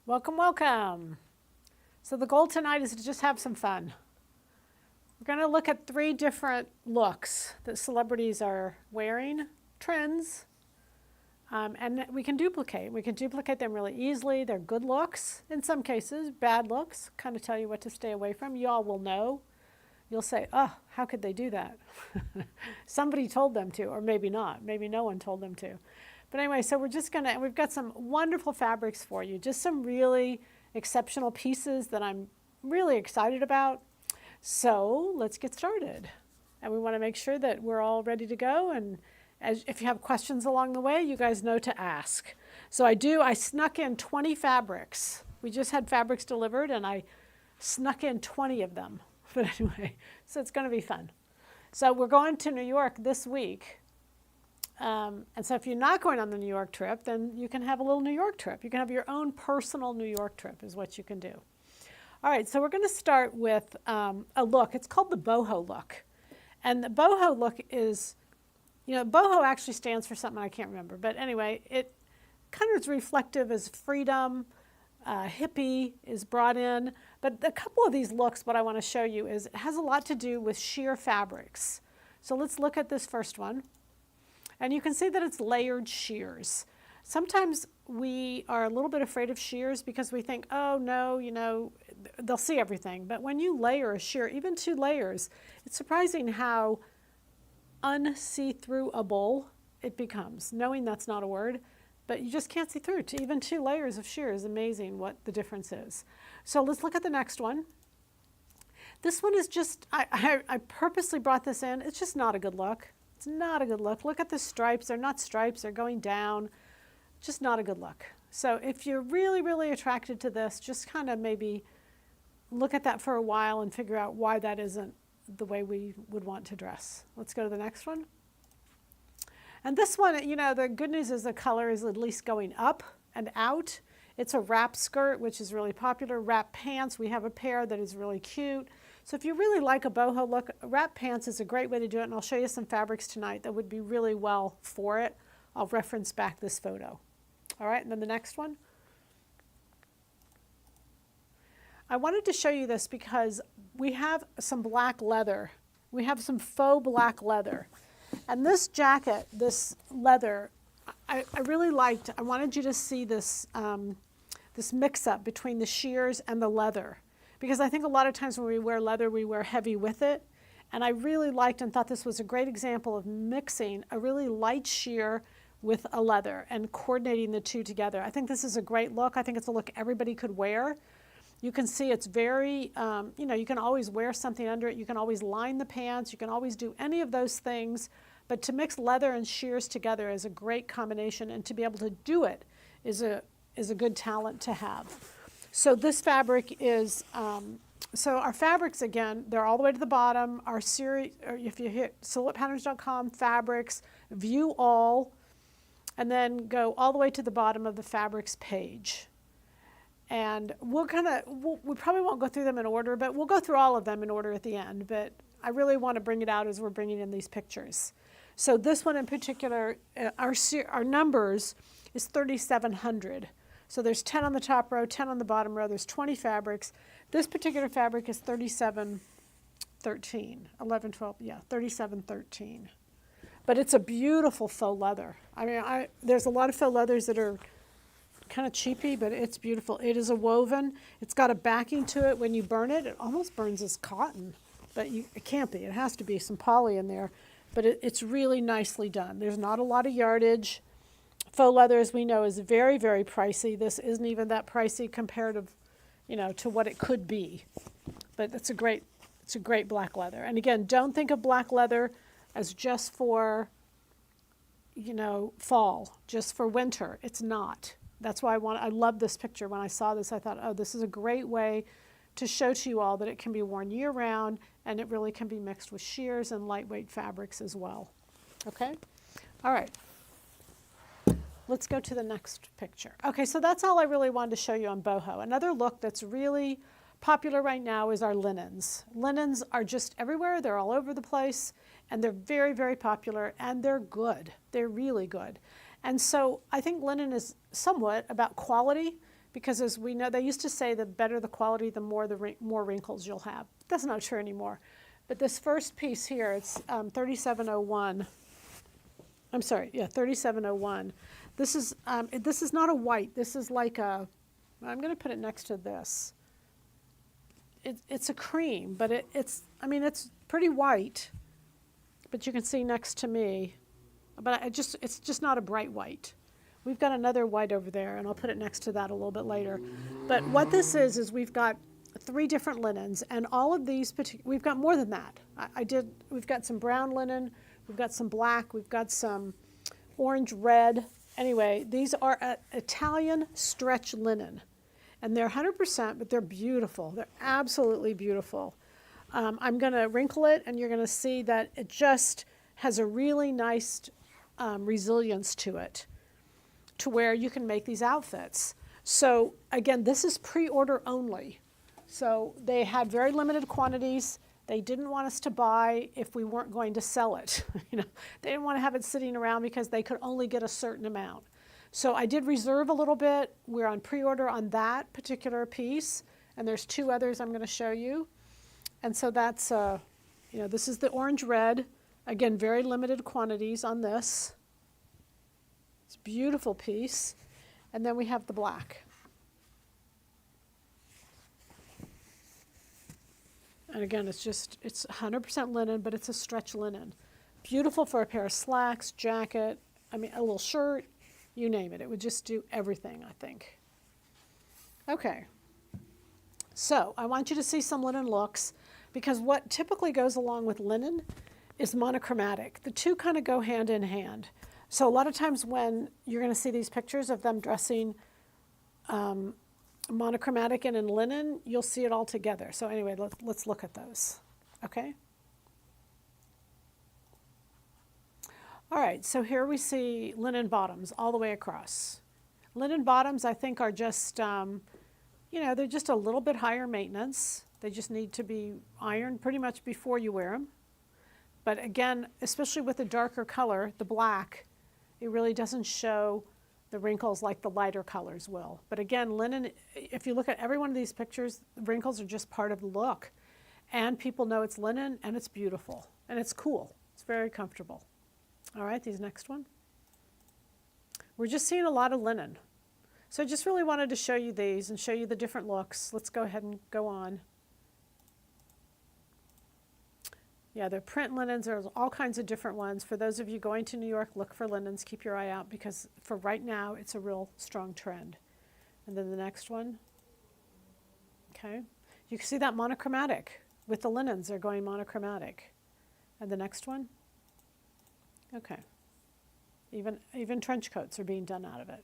Welcome, welcome. So the goal tonight is to just have some fun. We're going to look at 3 different looks that celebrities are wearing, trends, and we can duplicate. We can duplicate them really easily. They're good looks in some cases, bad looks, kind of tell you what to stay away from. You all will know. You'll say, oh, how could they do that? Somebody told them to, or maybe not. Maybe no one told them to. But anyway, so we've got some wonderful fabrics for you, just some really exceptional pieces that I'm really excited about. So let's get started. And we want to make sure that we're all ready to go. And if you have questions along the way, you guys know to ask. So I snuck in 20 fabrics. We just had fabrics delivered and I snuck in 20 of them. But anyway, so it's going to be fun. So we're going to New York this week. And so if you're not going on the New York trip, then you can have a little New York trip. You can have your own personal New York trip is what you can do. All right, so we're going to start with a look. It's called the Boho look. And the Boho look is, Boho actually stands for something I can't remember. But anyway, it kind of is reflective as freedom, hippie is brought in. But a couple of these looks, what I want to show you is it has a lot to do with sheer fabrics. So let's look at this first one. And you can see that it's layered sheers. Sometimes we are a little bit afraid of sheers because we think, oh no, they'll see everything. But when you layer a sheer, even 2 layers, it's surprising how unsee-throughable it becomes. Knowing that's not a word, but you just can't see through. To even 2 layers of sheer is amazing what the difference is. So let's look at the next one. This one is just, I purposely brought this in. It's just not a good look. It's not a good look. Look at the stripes. They're not stripes. They're going down. Just not a good look. So if you're really, really attracted to this, just kind of maybe look at that for a while and figure out why that isn't the way we would want to dress. Let's go to the next one. And this one, the good news is the color is at least going up and out. It's a wrap skirt, which is really popular. Wrap pants, we have a pair that is really cute. So if you really like a boho look, wrap pants is a great way to do it, and I'll show you some fabrics tonight that would be really well for it. I'll reference back this photo. All right, and then the next one. I wanted to show you this because we have some black leather. We have some faux black leather. And this jacket, this leather, I really liked. I wanted you to see this, this mix-up between the sheers and the leather. Because I think a lot of times when we wear leather, we wear heavy with it. And I really liked and thought this was a great example of mixing a really light sheer with a leather and coordinating the 2 together. I think this is a great look. I think it's a look everybody could wear. You can see it's very, you can always wear something under it. You can always line the pants. You can always do any of those things. But to mix leather and sheers together is a great combination. And to be able to do it is a good talent to have. So this fabric is, so our fabrics, again, they're all the way to the bottom. Our series, or if you hit silhouettepatterns.com, fabrics, view all, and then go all the way to the bottom of the fabrics page. And we probably won't go through them in order, but we'll go through all of them in order at the end. But I really want to bring it out as we're bringing in these pictures. So this one in particular, our numbers is 3,700. So there's 10 on the top row, 10 on the bottom row. There's 20 fabrics. This particular fabric is 3713, 11, 12, yeah, 3713. But it's a beautiful faux leather. I mean, there's a lot of faux leathers that are kind of cheapy, but it's beautiful. It is a woven. It's got a backing to it. When you burn it, it almost burns as cotton. But it can't be. It has to be some poly in there. But it's really nicely done. There's not a lot of yardage. Faux leather, as we know, is very, very pricey. This isn't even that pricey comparative, to what it could be. But it's a great black leather. And again, don't think of black leather as just for, fall, just for winter. It's not. That's why I love this picture. When I saw this, I thought, oh, this is a great way to show to you all that it can be worn year-round, and it really can be mixed with sheers and lightweight fabrics as well. Okay? All right. Let's go to the next picture. Okay, so that's all I really wanted to show you on boho. Another look that's really popular right now is our linens. Linens are just everywhere. They're all over the place, and they're very, very popular, and they're good. They're really good. And so I think linen is somewhat about quality, because as we know, they used to say the better the quality, the more wrinkles you'll have. That's not true anymore. But this first piece here, it's 3701. I'm sorry, yeah, 3701. This is not a white. This is like a, I'm going to put it next to this. It's a cream, but it's pretty white. But you can see next to me, but it's just not a bright white. We've got another white over there, and I'll put it next to that a little bit later. But what this is we've got 3 different linens, and all of these, we've got more than that. We've got some brown linen, we've got some black, we've got some orange red. Anyway, these are Italian stretch linen, and they're 100%, but they're beautiful. They're absolutely beautiful. I'm going to wrinkle it, and you're going to see that it just has a really nice resilience to it, to where you can make these outfits. So again, this is pre-order only. So they had very limited quantities. They didn't want us to buy if we weren't going to sell it. They didn't want to have it sitting around because they could only get a certain amount. So I did reserve a little bit. We're on pre-order on that particular piece, and there's 2 others I'm going to show you. And so that's, this is the orange red. Again, very limited quantities on this. It's a beautiful piece. And then we have the black. And again, it's 100% linen, but it's a stretch linen. Beautiful for a pair of slacks, jacket, a little shirt, you name it. It would just do everything, I think. Okay. So I want you to see some linen looks, because what typically goes along with linen is monochromatic. The 2 kind of go hand in hand. So a lot of times when you're going to see these pictures of them dressing monochromatic and in linen, you'll see it all together. So anyway, let's look at those, okay? All right, so here we see linen bottoms all the way across. Linen bottoms, I think, are just, they're just a little bit higher maintenance. They just need to be ironed pretty much before you wear them. But again, especially with the darker color, the black, it really doesn't show the wrinkles like the lighter colors will. But again, linen, if you look at every one of these pictures, the wrinkles are just part of the look. And people know it's linen, and it's beautiful, and it's cool. It's very comfortable. All right, these next one. We're just seeing a lot of linen. So I just really wanted to show you these and show you the different looks. Let's go ahead and go on. Yeah, they're print linens. There's all kinds of different ones. For those of you going to New York, look for linens. Keep your eye out, because for right now, it's a real strong trend. And then the next one. Okay. You can see that monochromatic. With the linens, they're going monochromatic. And the next one. Okay. Even trench coats are being done out of it.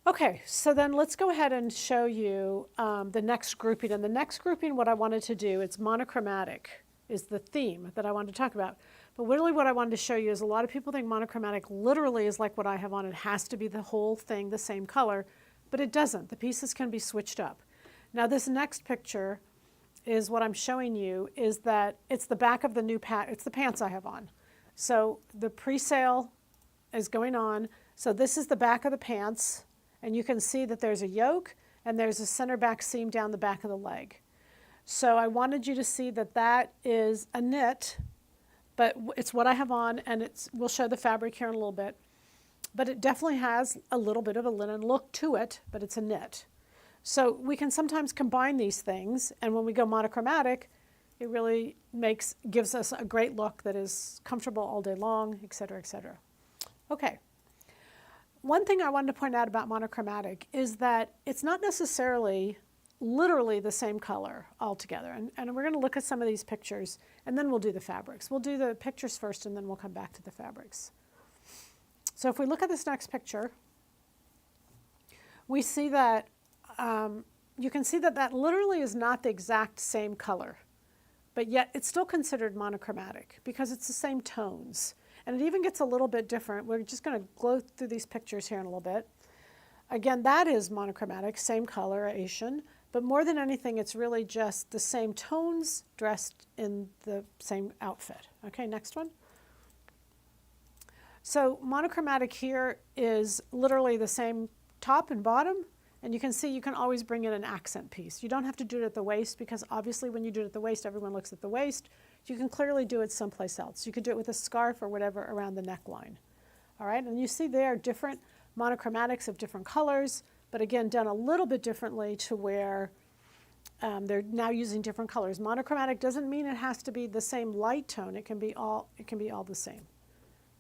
Okay, so then let's go ahead and show you the next grouping. And the next grouping, what I wanted to do, it's monochromatic, is the theme that I wanted to talk about. But really what I wanted to show you is a lot of people think monochromatic literally is like what I have on. It has to be the whole thing the same color, but it doesn't. The pieces can be switched up. Now this next picture is what I'm showing you, is that it's the back of the new it's the pants I have on. So the pre-sale is going on. So this is the back of the pants, and you can see that there's a yoke and there's a center back seam down the back of the leg. So I wanted you to see that that is a knit, but it's what I have on, and we'll show the fabric here in a little bit. But it definitely has a little bit of a linen look to it, but it's a knit. So we can sometimes combine these things, and when we go monochromatic, it really gives us a great look that is comfortable all day long, et cetera, et cetera. Okay. One thing I wanted to point out about monochromatic is that it's not necessarily literally the same color altogether. And we're going to look at some of these pictures, and then we'll do the fabrics. We'll do the pictures first, and then we'll come back to the fabrics. So if we look at this next picture, we see that you can see that that literally is not the exact same color, but yet it's still considered monochromatic because it's the same tones. And it even gets a little bit different. We're just going to go through these pictures here in a little bit. Again, that is monochromatic, same coloration, but more than anything, it's really just the same tones dressed in the same outfit. Okay, next one. So monochromatic here is literally the same top and bottom, And you can see you can always bring in an accent piece. You don't have to do it at the waist because obviously when you do it at the waist, everyone looks at the waist. You can clearly do it someplace else. You could do it with a scarf or whatever around the neckline. All right, and you see there are different monochromatics of different colors, but again, done a little bit differently to where they're now using different colors. Monochromatic doesn't mean it has to be the same light tone. It can be all the same.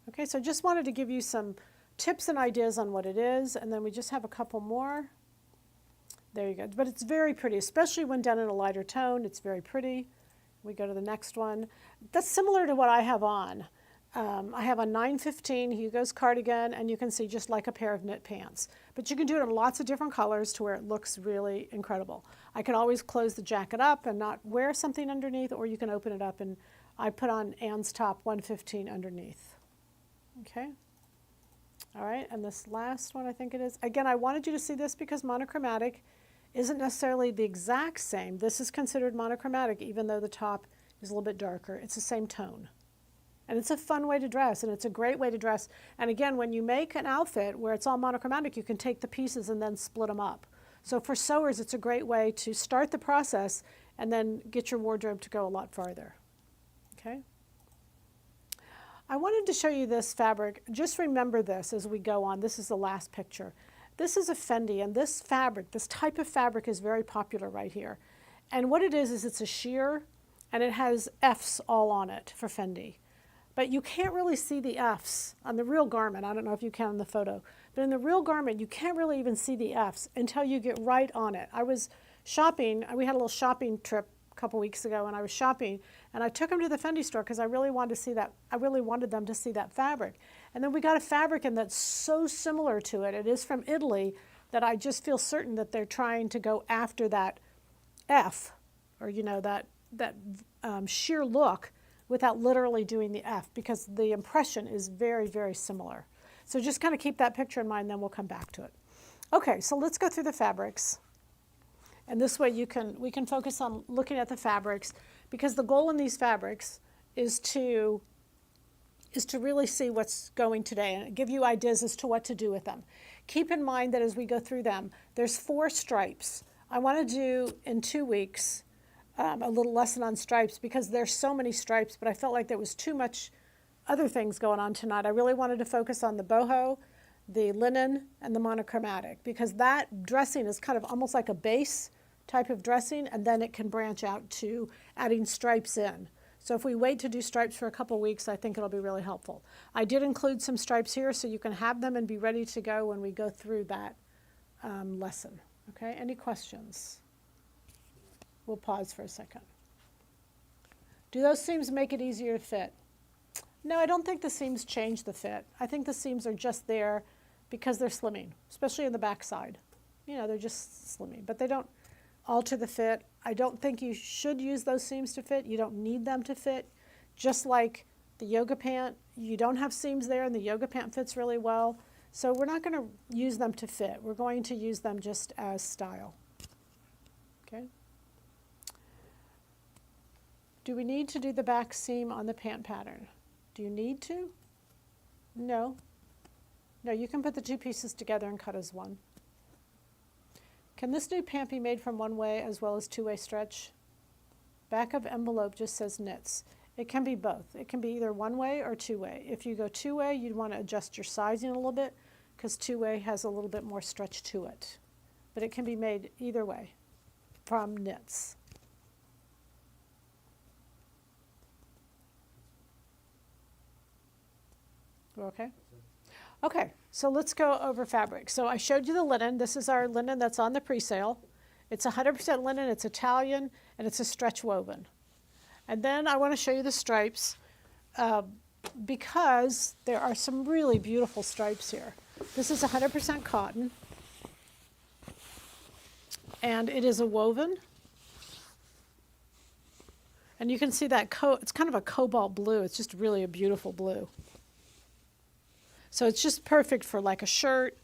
Okay, so just wanted to give you some tips and ideas on what it is, and then we just have a couple more. There you go. But it's very pretty, especially when done in a lighter tone. It's very pretty. We go to the next one. That's similar to what I have on. I have a 915 Hugo's cardigan, and you can see just like a pair of knit pants. But you can do it in lots of different colors to where it looks really incredible. I can always close the jacket up and not wear something underneath, or you can open it up, and I put on Anne's top 115 underneath. Okay. All right, and this last one I think it is. Again, I wanted you to see this because monochromatic isn't necessarily the exact same. This is considered monochromatic even though the top is a little bit darker. It's the same tone. And it's a fun way to dress, and it's a great way to dress. And again, when you make an outfit where it's all monochromatic, you can take the pieces and then split them up. So for sewers, it's a great way to start the process and then get your wardrobe to go a lot farther. Okay? I wanted to show you this fabric. Just remember this as we go on. This is the last picture. This is a Fendi, and this fabric, this type of fabric is very popular right here. And what it is it's a sheer, and it has Fs all on it for Fendi. But you can't really see the Fs on the real garment. I don't know if you can in the photo. But in the real garment, you can't really even see the Fs until you get right on it. I was shopping. We had a little shopping trip a couple weeks ago, and I was shopping, and I took them to the Fendi store because I really wanted to see that. I really wanted them to see that fabric. And then we got a fabric in that's so similar to it. It is from Italy that I just feel certain that they're trying to go after that F, or you know, that sheer look, without literally doing the F, because the impression is very, very similar. So just kind of keep that picture in mind, then we'll come back to it. Okay, so let's go through the fabrics. And this way we can focus on looking at the fabrics, because the goal in these fabrics is to really see what's going today and give you ideas as to what to do with them. Keep in mind that as we go through them, there's 4 stripes. I want to do in 2 weeks a little lesson on stripes because there's so many stripes, but I felt like there was too much other things going on tonight. I really wanted to focus on the boho, the linen, and the monochromatic, because that dressing is kind of almost like a base type of dressing, and then it can branch out to adding stripes in. So if we wait to do stripes for a couple weeks, I think it'll be really helpful. I did include some stripes here so you can have them and be ready to go when we go through that lesson. Okay, any questions? We'll pause for a second. Do those seams make it easier to fit? No, I don't think the seams change the fit. I think the seams are just there because they're slimming, especially in the back side. You know, they're just slimming, but they don't alter the fit. I don't think you should use those seams to fit. You don't need them to fit. Just like the yoga pant, you don't have seams there and the yoga pant fits really well. So we're not going to use them to fit. We're going to use them just as style. Okay. Do we need to do the back seam on the pant pattern? Do you need to? No. No, you can put the 2 pieces together and cut as one. Can this new pant be made from one way as well as 2-way stretch? Back of envelope just says knits. It can be both. It can be either one way or 2-way. If you go 2-way, you'd want to adjust your sizing a little bit because 2-way has a little bit more stretch to it. But it can be made either way from knits. Okay? Okay, so let's go over fabric. So I showed you the linen. This is our linen that's on the pre-sale. It's 100% linen, it's Italian, and it's a stretch woven. And then I want to show you the stripes because there are some really beautiful stripes here. This is 100% cotton, and it is a woven. And you can see that it's kind of a cobalt blue. It's just really a beautiful blue. So it's just perfect for like a shirt.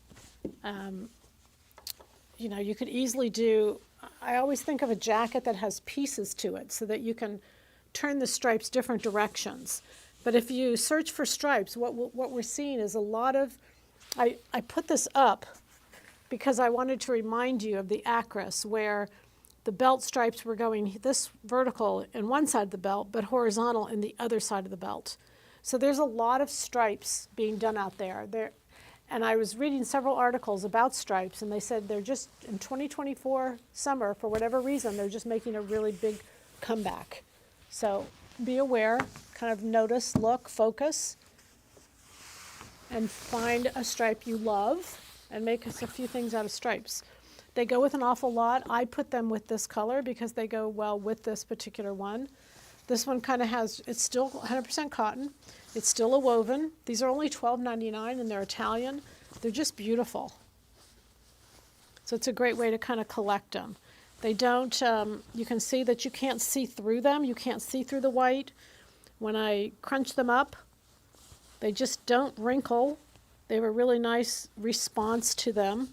You know, you could easily do, I always think of a jacket that has pieces to it so that you can turn the stripes different directions. But if you search for stripes, what we're seeing is a lot of, I put this up because I wanted to remind you of the acris, where the belt stripes were going this vertical in one side of the belt, but horizontal in the other side of the belt. So there's a lot of stripes being done out there. And I was reading several articles about stripes, and they said they're just, in 2024 summer, for whatever reason, they're just making a really big comeback. So be aware, kind of notice, look, focus, and find a stripe you love, and make us a few things out of stripes. They go with an awful lot. I put them with this color because they go well with this particular one. This one kind of has, it's still 100% cotton. It's still a woven. These are only $12.99 and they're Italian. They're just beautiful. So it's a great way to kind of collect them. They don't, you can see that you can't see through them. You can't see through the white. When I crunch them up, they just don't wrinkle. They have a really nice response to them.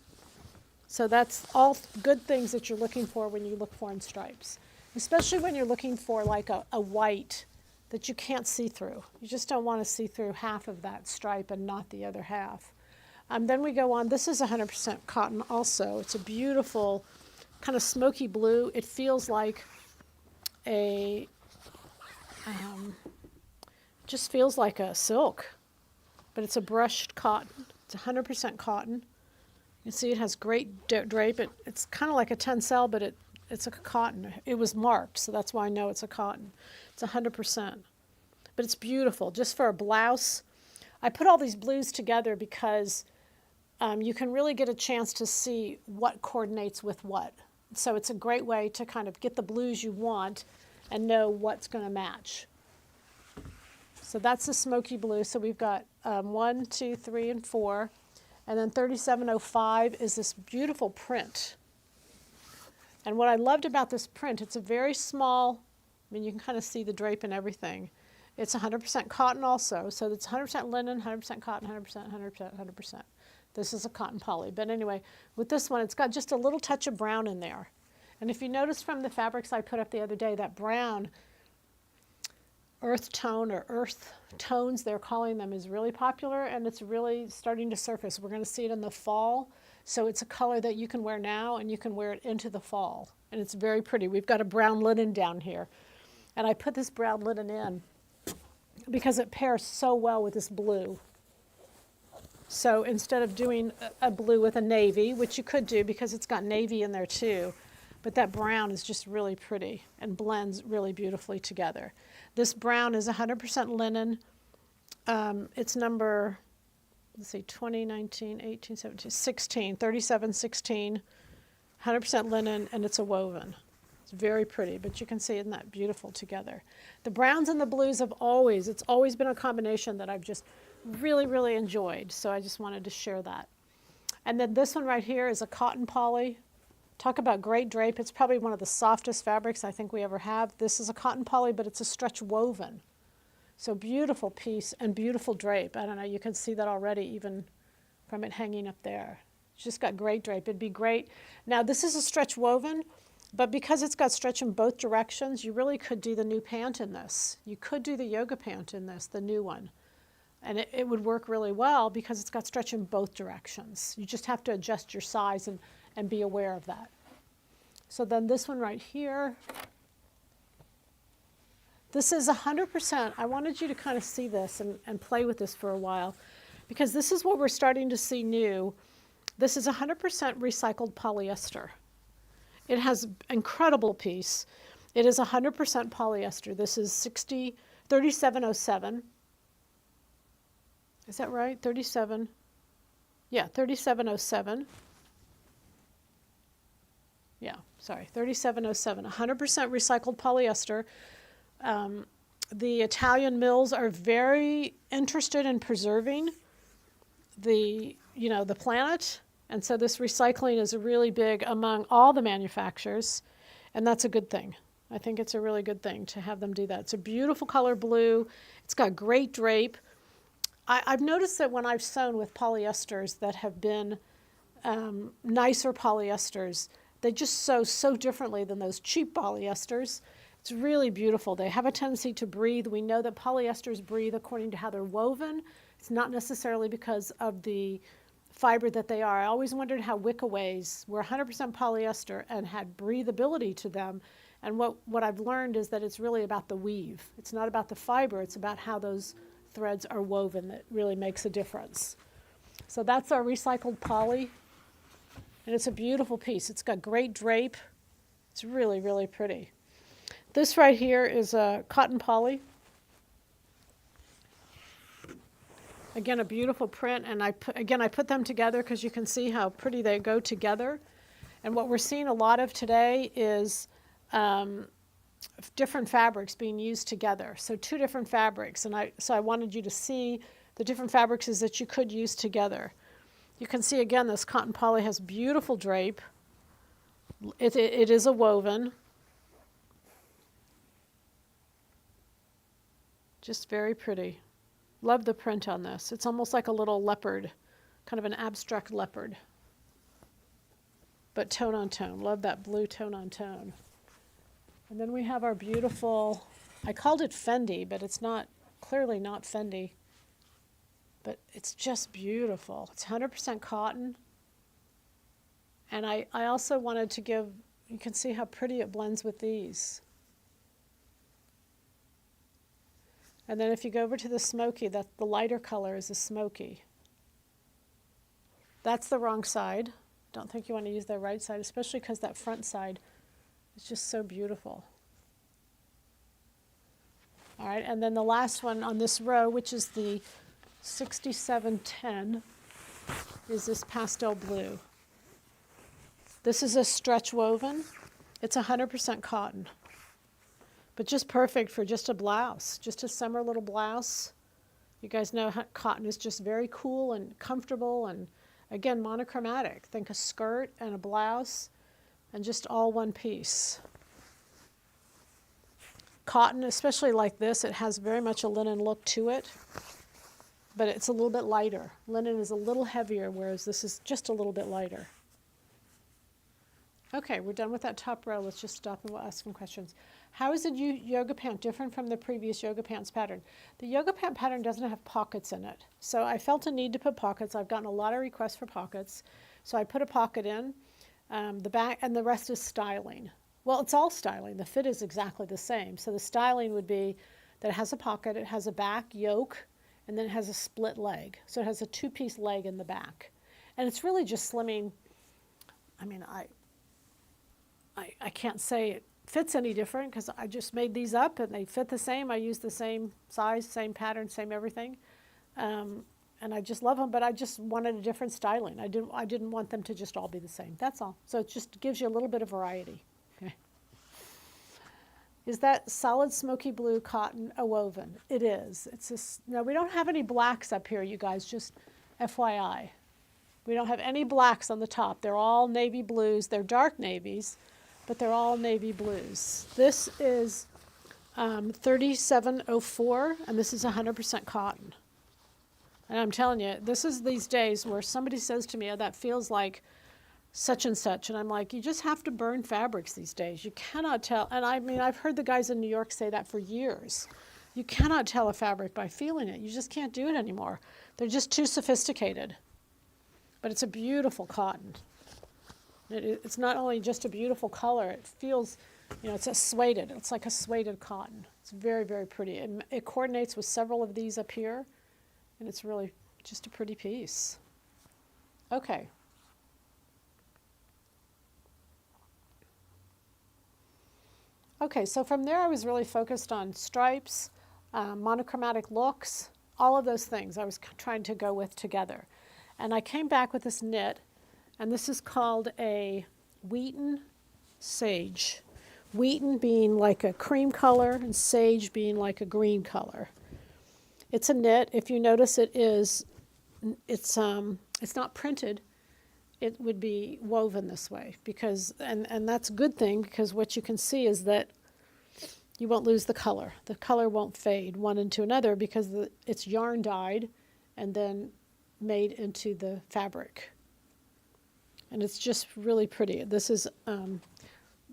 So that's all good things that you're looking for when you look for in stripes, especially when you're looking for like a white that you can't see through. You just don't want to see through half of that stripe and not the other half. Then we go on, this is 100% cotton also. It's a beautiful kind of smoky blue. It feels like a, just feels like a silk, but it's a brushed cotton. It's 100% cotton. You can see it has great drape. It's kind of like a tencel, but it's a cotton. It was marked, so that's why I know it's a cotton. It's 100%. But it's beautiful, just for a blouse. I put all these blues together because you can really get a chance to see what coordinates with what. So it's a great way to kind of get the blues you want and know what's going to match. So that's the smoky blue. So we've got 1, 2, 3, and 4. And then 3705 is this beautiful print. And what I loved about this print, it's a very small, I mean, you can kind of see the drape and everything. It's 100% cotton also. So it's 100% linen, 100% cotton, 100%, 100%, 100%. This is a cotton poly. But anyway, with this one, it's got just a little touch of brown in there. And if you notice from the fabrics I put up the other day, that brown earth tone or earth tones, they're calling them, is really popular, and it's really starting to surface. We're going to see it in the fall. So it's a color that you can wear now and you can wear it into the fall. And it's very pretty. We've got a brown linen down here. And I put this brown linen in because it pairs so well with this blue. So instead of doing a blue with a navy, which you could do because it's got navy in there too, but that brown is just really pretty and blends really beautifully together. This brown is 100% linen. It's number, let's see, 2019, 18, 17, 16, 37, 16, 100% linen, and it's a woven. It's very pretty, but you can see isn't that beautiful together. The browns and the blues have always, it's always been a combination that I've just really, really enjoyed. So I just wanted to share that. And then this one right here is a cotton poly. Talk about great drape. It's probably one of the softest fabrics I think we ever have. This is a cotton poly, but it's a stretch woven. So beautiful piece and beautiful drape. I don't know, you can see that already even from it hanging up there. It's just got great drape. It'd be great. Now this is a stretch woven, but because it's got stretch in both directions, you really could do the new pant in this. You could do the yoga pant in this, the new one. And it would work really well because it's got stretch in both directions. You just have to adjust your size and be aware of that. So then this one right here, this is 100%. I wanted you to kind of see this and play with this for a while because this is what we're starting to see new. This is 100% recycled polyester. It has incredible piece. It is 100% polyester. This is 3707. Is that right? 37. Yeah, 3707. Yeah, sorry, 3707, 100% recycled polyester. The Italian mills are very interested in preserving the planet, and so this recycling is really big among all the manufacturers, and that's a good thing. I think it's a really good thing to have them do that. It's a beautiful color blue. It's got great drape. I've noticed that when I've sewn with polyesters that have been nicer polyesters, they just sew so differently than those cheap polyesters. It's really beautiful. They have a tendency to breathe. We know that polyesters breathe according to how they're woven. It's not necessarily because of the fiber that they are. I always wondered how wickaways were 100% polyester and had breathability to them. And what I've learned is that it's really about the weave. It's not about the fiber, it's about how those threads are woven that really makes a difference. So that's our recycled poly. And it's a beautiful piece. It's got great drape. It's really, really pretty. This right here is a cotton poly. Again, a beautiful print, and I put them together because you can see how pretty they go together. And what we're seeing a lot of today is different fabrics being used together. So 2 different fabrics, and so I wanted you to see the different fabrics that you could use together. You can see again this cotton poly has beautiful drape. It is a woven. Just very pretty. Love the print on this. It's almost like a little leopard, kind of an abstract leopard. But tone on tone. Love that blue tone on tone. And then we have our beautiful, I called it Fendi, but it's not, clearly not Fendi. But it's just beautiful. It's 100% cotton. And I also wanted to give, you can see how pretty it blends with these. And then if you go over to the smoky, the lighter color is the smoky. That's the wrong side. Don't think you want to use the right side, especially because that front side is just so beautiful. All right, and then the last one on this row, which is the 6710, is this pastel blue. This is a stretch woven. It's 100% cotton. But just perfect for just a blouse, just a summer little blouse. You guys know how cotton is just very cool and comfortable, and again, monochromatic. Think a skirt and a blouse and just all one piece. Cotton, especially like this, it has very much a linen look to it, but it's a little bit lighter. Linen is a little heavier, whereas this is just a little bit lighter. Okay, we're done with that top row. Let's just stop and we'll ask some questions. How is the yoga pant different from the previous yoga pants pattern? The yoga pant pattern doesn't have pockets in it. So I felt a need to put pockets. I've gotten a lot of requests for pockets. So I put a pocket in, the back, and the rest is styling. Well, it's all styling. The fit is exactly the same. So the styling would be that it has a pocket, it has a back yoke, and then it has a split leg. So it has a 2-piece leg in the back. And it's really just slimming. I mean, I can't say it fits any different because I just made these up and they fit the same. I used the same size, same pattern, same everything. And I just love them, but I just wanted a different styling. I didn't want them to just all be the same. That's all. So it just gives you a little bit of variety. Okay. Is that solid smoky blue cotton a woven? It is. No, we don't have any blacks up here, you guys, just FYI. We don't have any blacks on the top. They're all navy blues. They're dark navies, but they're all navy blues. This is 3704, and this is 100% cotton. And I'm telling you, this is these days where somebody says to me, oh, that feels like such and such. And I'm like, you just have to burn fabrics these days. You cannot tell. And I mean, I've heard the guys in New York say that for years. You cannot tell a fabric by feeling it. You just can't do it anymore. They're just too sophisticated. But it's a beautiful cotton. It's not only just a beautiful color, it feels, it's a suede. It's like a suede cotton. It's very, very pretty. It coordinates with several of these up here, and it's really just a pretty piece. Okay. Okay, so from there I was really focused on stripes, monochromatic looks, all of those things I was trying to go with together. And I came back with this knit, and this is called a Wheaten Sage. Wheaten being like a cream color and sage being like a green color. It's a knit. If you notice, it's not printed. It would be woven this way because, and that's a good thing because what you can see is that you won't lose the color. The color won't fade one into another because it's yarn dyed and then made into the fabric. And it's just really pretty. This is, let me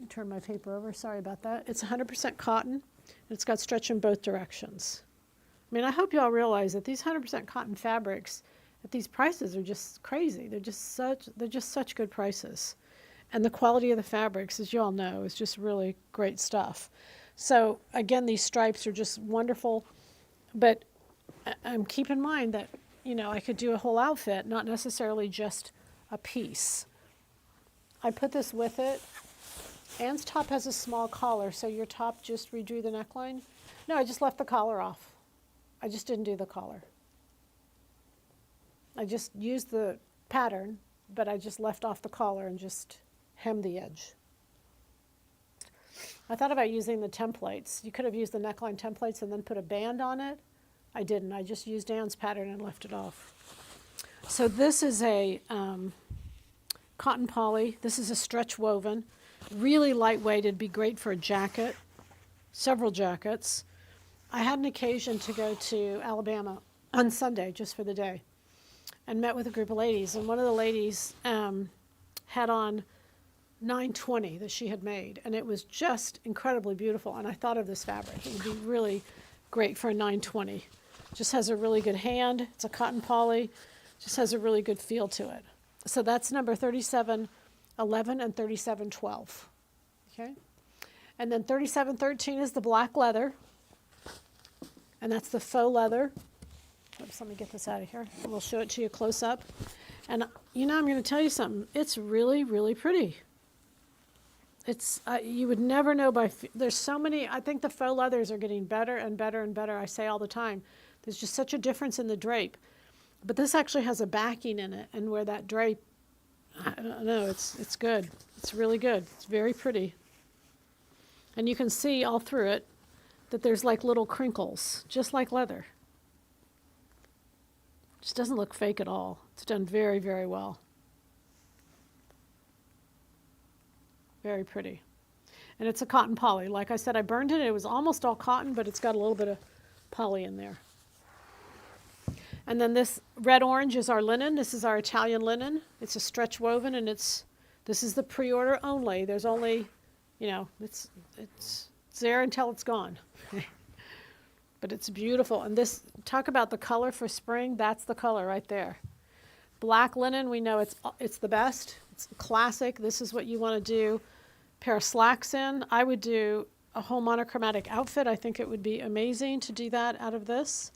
turn my paper over, sorry about that. It's 100% cotton, and it's got stretch in both directions. I mean, I hope you all realize that these 100% cotton fabrics, But these prices are just crazy. They're just such good prices. And the quality of the fabrics, as you all know, is just really great stuff. So again, these stripes are just wonderful. But keep in mind that, I could do a whole outfit, not necessarily just a piece. I put this with it. Anne's top has a small collar, so your top just redrew the neckline? No, I just left the collar off. I just didn't do the collar. I just used the pattern, but I just left off the collar and just hemmed the edge. I thought about using the templates. You could have used the neckline templates and then put a band on it. I didn't. I just used Anne's pattern and left it off. So this is a cotton poly. This is a stretch woven. Really lightweight. It'd be great for a jacket, several jackets. I had an occasion to go to Alabama on Sunday just for the day and met with a group of ladies. And one of the ladies had on 920 that she had made, and it was just incredibly beautiful. And I thought of this fabric. It would be really great for a 920. Just has a really good hand. It's a cotton poly. Just has a really good feel to it. So that's number 3711 and 3712. Okay? And then 3713 is the black leather. And that's the faux leather. Oops, let me get this out of here. And we'll show it to you close up. And I'm going to tell you something. It's really, really pretty. It's you would never know there's so many. I think the faux leathers are getting better and better and better. I say all the time. There's just such a difference in the drape. But this actually has a backing in it, and where that drape, I don't know, it's good. It's really good. It's very pretty. And you can see all through it that there's like little crinkles, just like leather. Just doesn't look fake at all. It's done very, very well. Very pretty. And it's a cotton poly. Like I said, I burned it. It was almost all cotton, but it's got a little bit of poly in there. And then this red-orange is our linen. This is our Italian linen. It's a stretch woven, and this is the pre-order only. There's only, it's there until it's gone. But it's beautiful. And this, talk about the color for spring, that's the color right there. Black linen, we know it's the best. It's classic. This is what you want to do. Pair of slacks in. I would do a whole monochromatic outfit. I think it would be amazing to do that out of this.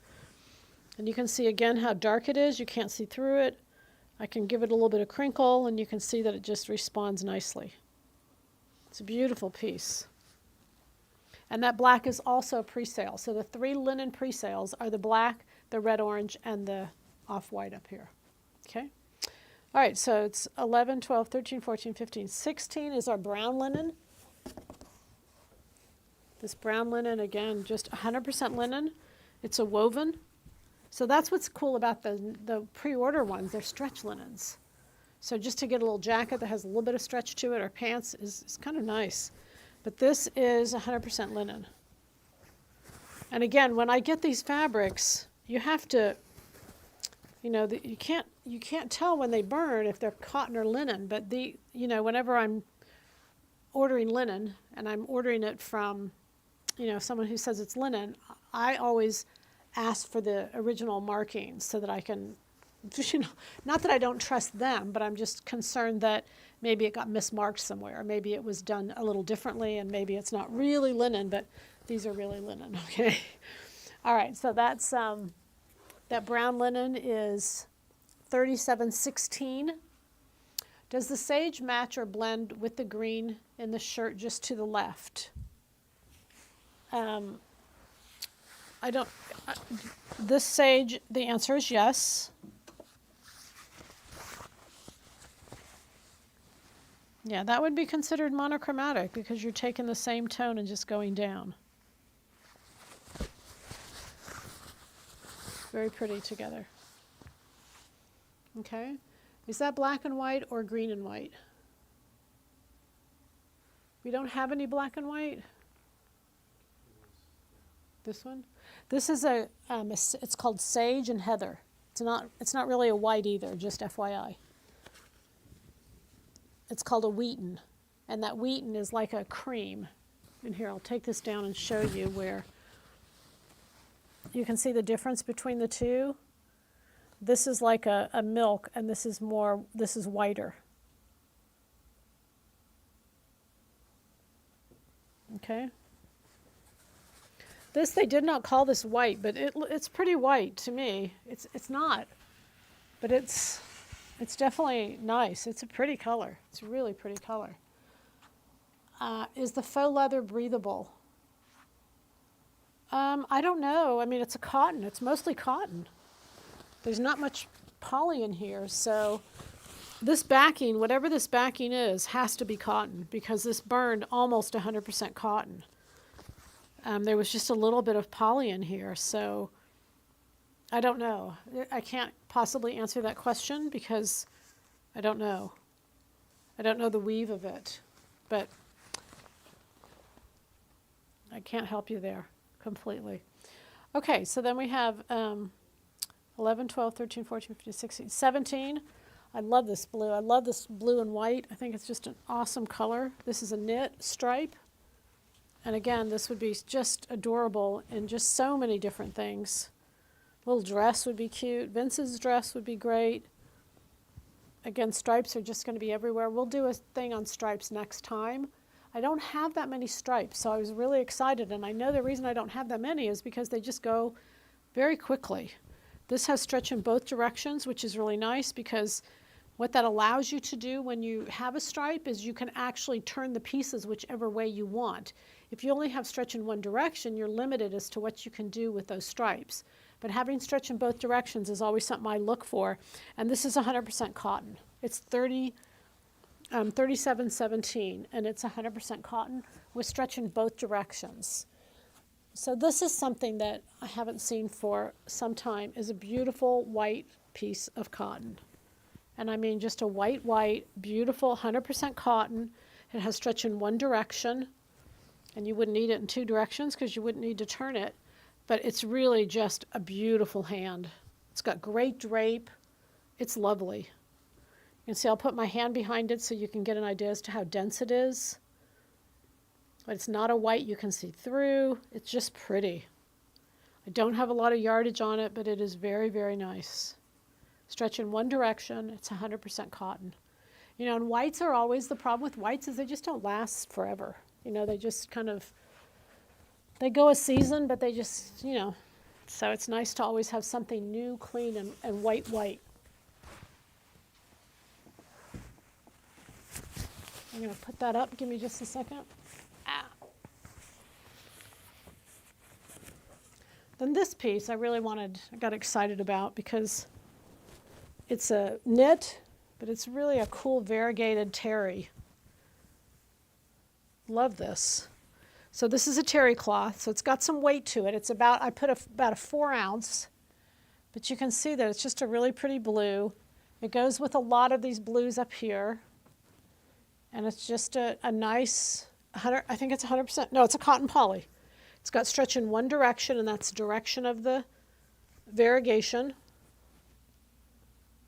And you can see again how dark it is. You can't see through it. I can give it a little bit of crinkle, and you can see that it just responds nicely. It's a beautiful piece. And that black is also pre-sale. So the 3 linen pre-sales are the black, the red orange, and the off-white up here. Okay? All right, so it's 11, 12, 13, 14, 15, 16 is our brown linen. This brown linen, again, just 100% linen. It's a woven. So that's what's cool about the pre-order ones. They're stretch linens. So just to get a little jacket that has a little bit of stretch to it, or pants, is kind of nice. But this is 100% linen. And again, when I get these fabrics, you have to, you can't tell when they burn if they're cotton or linen. But whenever I'm ordering linen, and I'm ordering it from, someone who says it's linen, I always ask for the original markings so that I can, not that I don't trust them, but I'm just concerned that maybe it got mismarked somewhere, or maybe it was done a little differently, and maybe it's not really linen, but these are really linen, okay? All right, so that's, that brown linen is 3716. Does the sage match or blend with the green in the shirt just to the left? This sage, the answer is yes. Yeah, that would be considered monochromatic because you're taking the same tone and just going down. Very pretty together. Okay. Is that black and white or green and white? We don't have any black and white? This one? This is it's called Sage and Heather. It's not really a white either, just FYI. It's called a wheaten, and that wheaten is like a cream. And here, I'll take this down and show you where you can see the difference between the two. This is like a milk, and this is whiter. Okay. This, they did not call this white, but it's pretty white to me. It's not, but it's definitely nice. It's a pretty color. It's a really pretty color. Is the faux leather breathable? I don't know. I mean, it's a cotton. It's mostly cotton. There's not much poly in here, so this backing, whatever this backing is, has to be cotton because this burned almost 100% cotton. There was just a little bit of poly in here, so I don't know. I can't possibly answer that question because I don't know. I don't know the weave of it, but I can't help you there completely. Okay, so then we have 11, 12, 13, 14, 15, 16, 17. I love this blue. I love this blue and white. I think it's just an awesome color. This is a knit stripe. And again, this would be just adorable in just so many different things. Little dress would be cute. Vince's dress would be great. Again, stripes are just going to be everywhere. We'll do a thing on stripes next time. I don't have that many stripes, so I was really excited. And I know the reason I don't have that many is because they just go very quickly. This has stretch in both directions, which is really nice because what that allows you to do when you have a stripe is you can actually turn the pieces whichever way you want. If you only have stretch in one direction, you're limited as to what you can do with those stripes. But having stretch in both directions is always something I look for. And this is 100% cotton. It's 37.17, and it's 100% cotton with stretch in both directions. So this is something that I haven't seen for some time, is a beautiful white piece of cotton. And I mean just a white, beautiful 100% cotton. It has stretch in one direction, and you wouldn't need it in two directions because you wouldn't need to turn it. But it's really just a beautiful hand. It's got great drape. It's lovely. You can see I'll put my hand behind it so you can get an idea as to how dense it is. But it's not a white you can see through. It's just pretty. I don't have a lot of yardage on it, but it is very, very nice. Stretch in one direction. It's 100% cotton. You know, and whites are always the problem with whites is they just don't last forever. You know, they just kind of, they go a season, but they just, you know, so it's nice to always have something new, clean, and white. I'm going to put that up. Give me just a second. Then this piece I got excited about because it's a knit, but it's really a cool variegated terry. Love this. So this is a terry cloth, so it's got some weight to it. It's about, I put about a 4 ounce, but you can see that it's just a really pretty blue. It goes with a lot of these blues up here. And it's just a nice, I think it's 100%, no, it's a cotton poly. It's got stretch in one direction, and that's the direction of the variegation.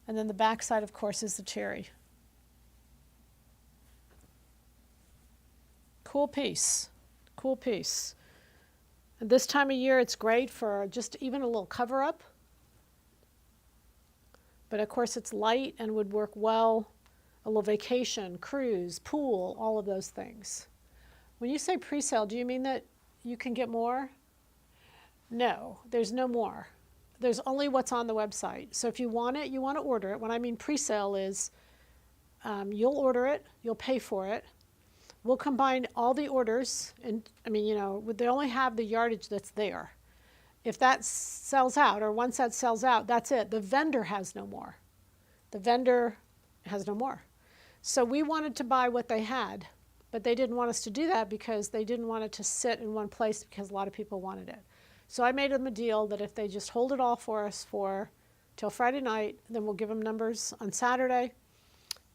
And then the back side, of course, is the terry. Cool piece, cool piece. And this time of year, it's great for just even a little cover-up. But of course, it's light and would work well. A little vacation, cruise, pool, all of those things. When you say pre-sale, do you mean that you can get more? No, there's no more. There's only what's on the website. So if you want it, you want to order it. When I mean pre-sale is you'll order it, you'll pay for it. We'll combine all the orders, and I mean, you know, they only have the yardage that's there. If that sells out, or once that sells out, that's it. The vendor has no more. The vendor has no more. So we wanted to buy what they had, but they didn't want us to do that because they didn't want it to sit in one place because a lot of people wanted it. So I made them a deal that if they just hold it all for us till Friday night, then we'll give them numbers on Saturday,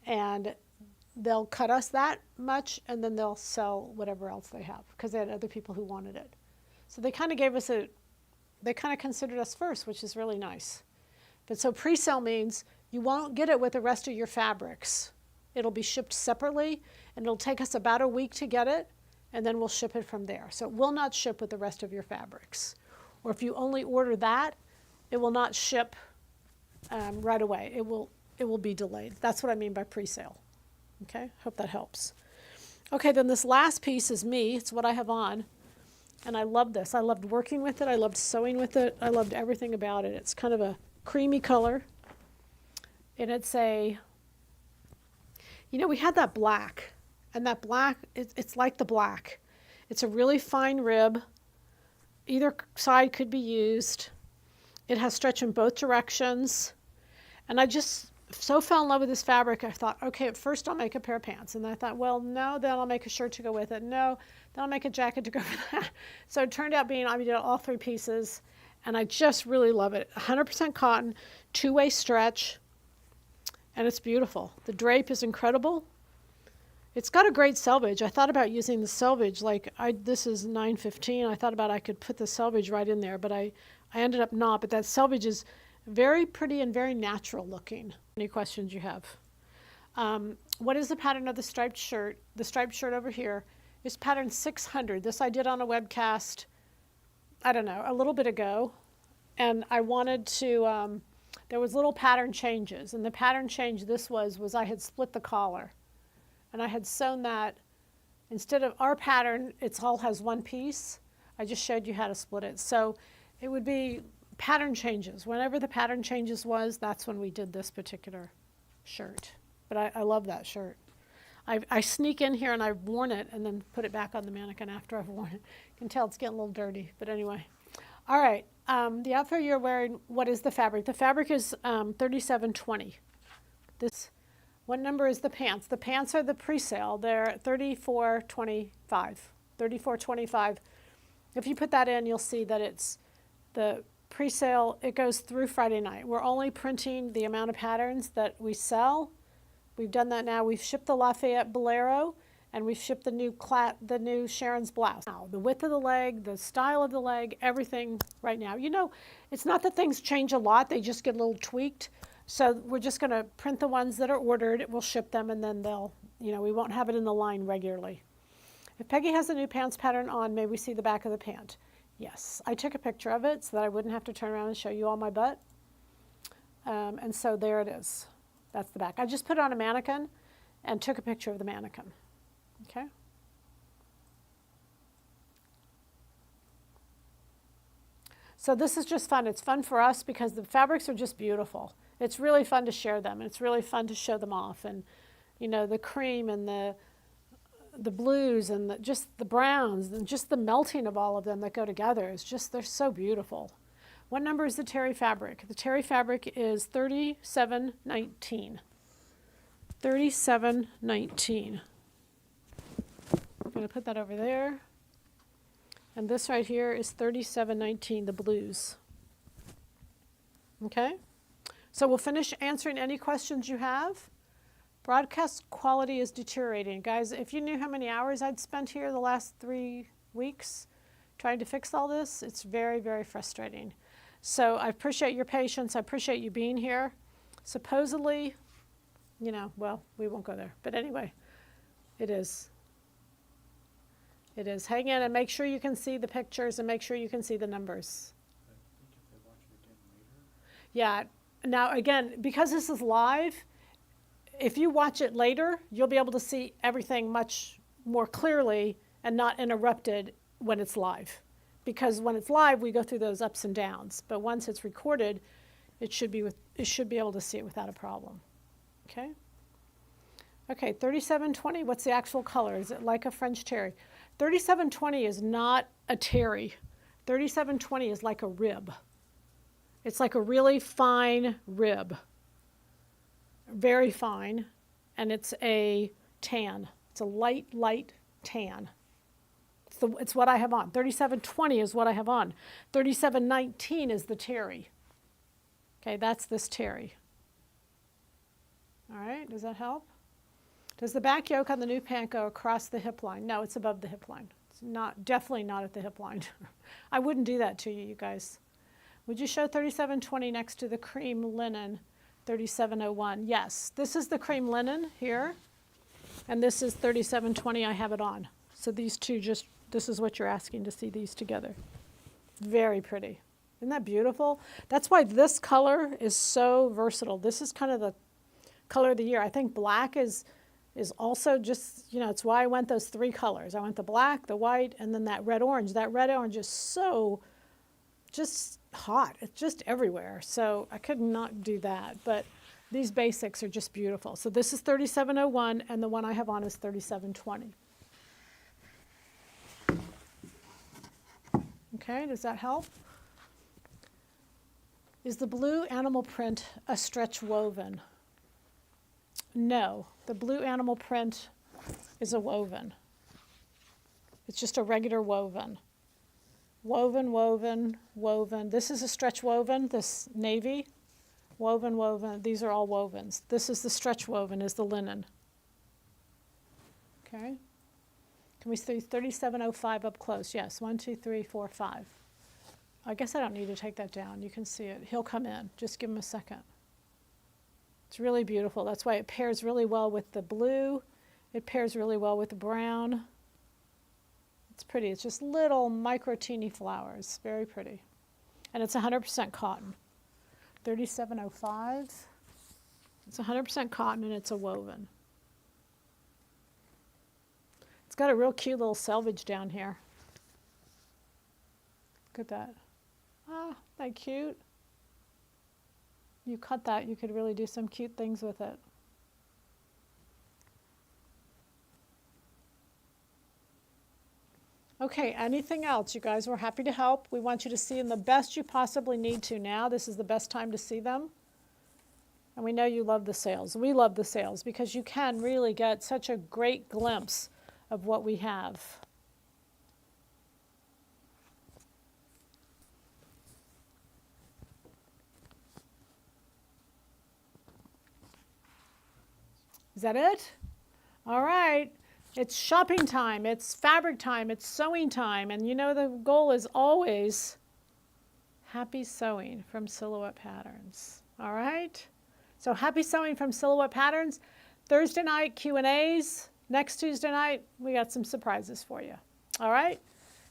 and they'll cut us that much, and then they'll sell whatever else they have because they had other people who wanted it. So they kind of gave us they kind of considered us first, which is really nice. But so pre-sale means you won't get it with the rest of your fabrics. It'll be shipped separately, and it'll take us about a week to get it, and then we'll ship it from there. So it will not ship with the rest of your fabrics. Or if you only order that, it will not ship right away. It will be delayed. That's what I mean by pre-sale. Okay, hope that helps. Okay, then this last piece is me. It's what I have on. And I love this. I loved working with it. I loved sewing with it. I loved everything about it. It's kind of a creamy color. And it's a, we had that black. And that black, it's like the black. It's a really fine rib. Either side could be used. It has stretch in both directions. And I just so fell in love with this fabric. I thought, okay, at first I'll make a pair of pants. And I thought, well, no, then I'll make a shirt to go with it. No, then I'll make a jacket to go with that. So it turned out being, I did all 3 pieces. And I just really love it. 100% cotton, 2-way stretch. And it's beautiful. The drape is incredible. It's got a great selvage. I thought about using the selvage. This is 915. I thought about I could put the selvage right in there, but I ended up not. But that selvage is very pretty and very natural looking. Any questions you have? What is the pattern of the striped shirt? The striped shirt over here is pattern 600. This I did on a webcast, I don't know, a little bit ago. And I wanted to, there was little pattern changes. And the pattern change this was I had split the collar. And I had sewn that, instead of our pattern, it all has one piece. I just showed you how to split it. So it would be pattern changes. Whenever the pattern changes was, that's when we did this particular shirt. But I love that shirt. I sneak in here and I've worn it and then put it back on the mannequin after I've worn it. You can tell it's getting a little dirty, but anyway. All right, the outfit you're wearing, what is the fabric? The fabric is 3720. What number is the pants? The pants are the pre-sale. They're 3425. 3425. If you put that in, you'll see that it's the pre-sale. It goes through Friday night. We're only printing the amount of patterns that we sell. We've done that now. We've shipped the Lafayette Bolero, and we've shipped the new Sharon's blouse. Now, the width of the leg, the style of the leg, everything right now. It's not that things change a lot. They just get a little tweaked. So we're just going to print the ones that are ordered. We'll ship them, and then we won't have it in the line regularly. If Peggy has a new pants pattern on, may we see the back of the pant? Yes. I took a picture of it so that I wouldn't have to turn around and show you all my butt. And so there it is. That's the back. I just put it on a mannequin and took a picture of the mannequin. Okay? So this is just fun. It's fun for us because the fabrics are just beautiful. It's really fun to share them. It's really fun to show them off. And, the cream and the blues and just the browns and just the melting of all of them that go together is just, they're so beautiful. What number is the terry fabric? The terry fabric is 3719. 3719. I'm going to put that over there. And this right here is 3719, the blues. Okay? So we'll finish answering any questions you have. Broadcast quality is deteriorating. Guys, if you knew how many hours I'd spent here the last 3 weeks trying to fix all this, it's very, very frustrating. So I appreciate your patience. I appreciate you being here. Supposedly, well, we won't go there. But anyway, it is. It is. Hang in and make sure you can see the pictures and make sure you can see the numbers. I think if they watch it again later. Yeah. Now, again, because this is live, if you watch it later, you'll be able to see everything much more clearly and not interrupted when it's live. Because when it's live, we go through those ups and downs. But once it's recorded, it should be able to see it without a problem. Okay? Okay, 3720, what's the actual color? Is it like a French terry? 3720 is not a terry. 3720 is like a rib. It's like a really fine rib. Very fine. And it's a tan. It's a light, light tan. It's what I have on. 3720 is what I have on. 3719 is the terry. Okay, that's this terry. All right, does that help? Does the back yoke on the new pant go across the hip line? No, it's above the hip line. It's definitely not at the hip line. I wouldn't do that to you, you guys. Would you show 3720 next to the cream linen 3701? Yes, this is the cream linen here, and this is 3720. I have it on. So these two this is what you're asking to see these together. Very pretty. Isn't that beautiful? That's why this color is so versatile. This is kind of the color of the year. I think black is also just, it's why I went those three colors. I went the black, the white, and then that red orange. That red orange is so just hot. It's just everywhere. So I could not do that. But these basics are just beautiful. So this is 3701, and the one I have on is 3720. Okay, does that help? Is the blue animal print a stretch woven? No, the blue animal print is a woven. It's just a regular woven. Woven, woven, woven. This is a stretch woven, this navy. Woven, woven. These are all wovens. This is the stretch woven, is the linen. Okay. Can we see 3705 up close? Yes, 1, 2, 3, 4, 5. I guess I don't need to take that down. You can see it. He'll come in. Just give him a second. It's really beautiful. That's why it pairs really well with the blue. It pairs really well with the brown. It's pretty. It's just little micro teeny flowers. Very pretty. And it's 100% cotton. 3705. It's 100% cotton and it's a woven. It's got a real cute little selvage down here. Look at that. Ah, isn't that cute? You cut that, you could really do some cute things with it. Okay, anything else? You guys, we're happy to help. We want you to see them the best you possibly need to now. This is the best time to see them. And we know you love the sales. We love the sales because you can really get such a great glimpse of what we have. Is that it? All right. It's shopping time. It's fabric time. It's sewing time. And you know the goal is always happy sewing from Silhouette Patterns. All right? So happy sewing from Silhouette Patterns. Thursday night Q&As. Next Tuesday night, we got some surprises for you. All right?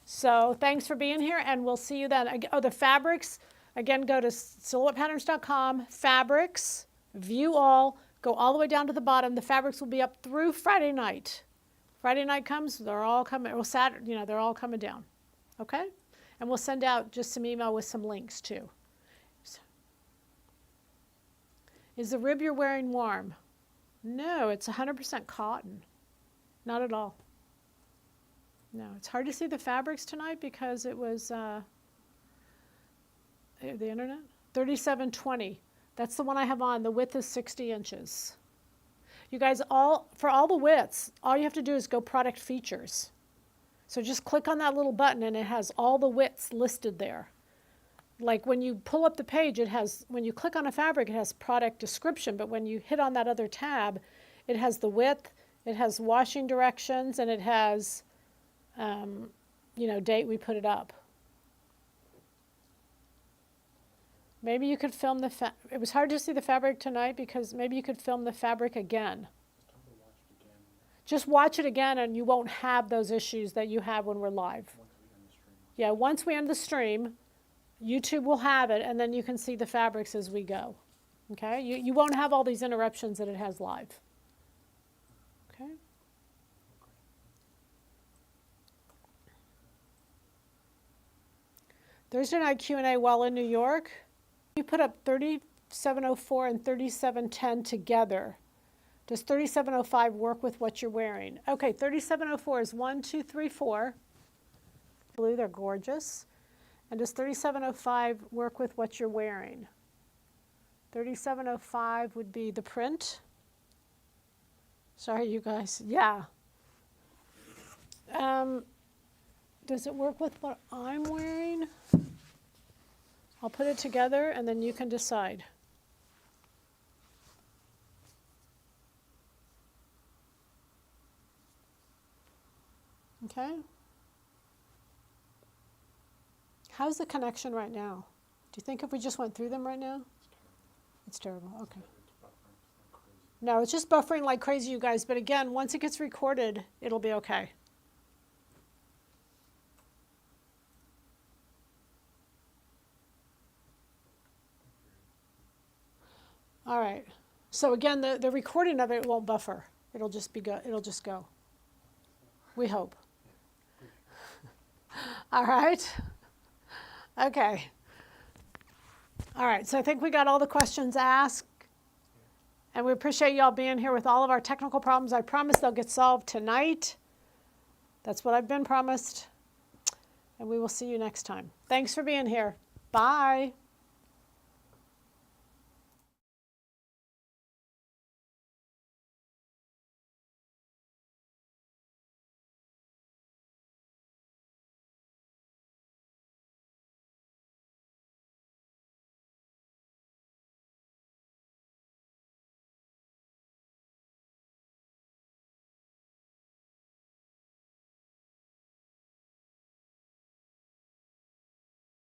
So thanks for being here, and we'll see you then. Oh, the fabrics. Again, go to silhouettepatterns.com, fabrics, view all. Go all the way down to the bottom. The fabrics will be up through Friday night. Friday night comes, they're all coming, or Saturday, they're all coming down. Okay? And we'll send out just some email with some links too. Is the rib you're wearing warm? No, it's 100% cotton. Not at all. No, it's hard to see the fabrics tonight because it was the internet. 3720. That's the one I have on. The width is 60 inches. You guys, for all the widths, all you have to do is go product features. So just click on that little button and it has all the widths listed there. Like when you pull up the page, when you click on a fabric, it has product description, but when you hit on that other tab, it has the width, it has washing directions, and it has, date we put it up. Maybe you could film it was hard to see the fabric tonight because maybe you could film the fabric again. Just watch it again and you won't have those issues that you have when we're live. Yeah, once we end the stream, YouTube will have it and then you can see the fabrics as we go. Okay? You won't have all these interruptions that it has live. Okay? Thursday night Q&A while in New York. You put up 3704 and 3710 together. Does 3705 work with what you're wearing? Okay, 3704 is 1, 2, 3, 4. Blue, they're gorgeous. And does 3705 work with what you're wearing? 3705 would be the print. Sorry, you guys. Yeah. Does it work with what I'm wearing? I'll put it together and then you can decide. Okay? How's the connection right now? Do you think if we just went through them right now? It's terrible. Okay. No, it's just buffering like crazy, you guys. But again, once it gets recorded, it'll be okay. All right. So again, the recording of it won't buffer. It'll just go. We hope. All right. Okay. All right. So I think we got all the questions asked. And we appreciate y'all being here with all of our technical problems. I promise they'll get solved tonight. That's what I've been promised. And we will see you next time. Thanks for being here. Bye.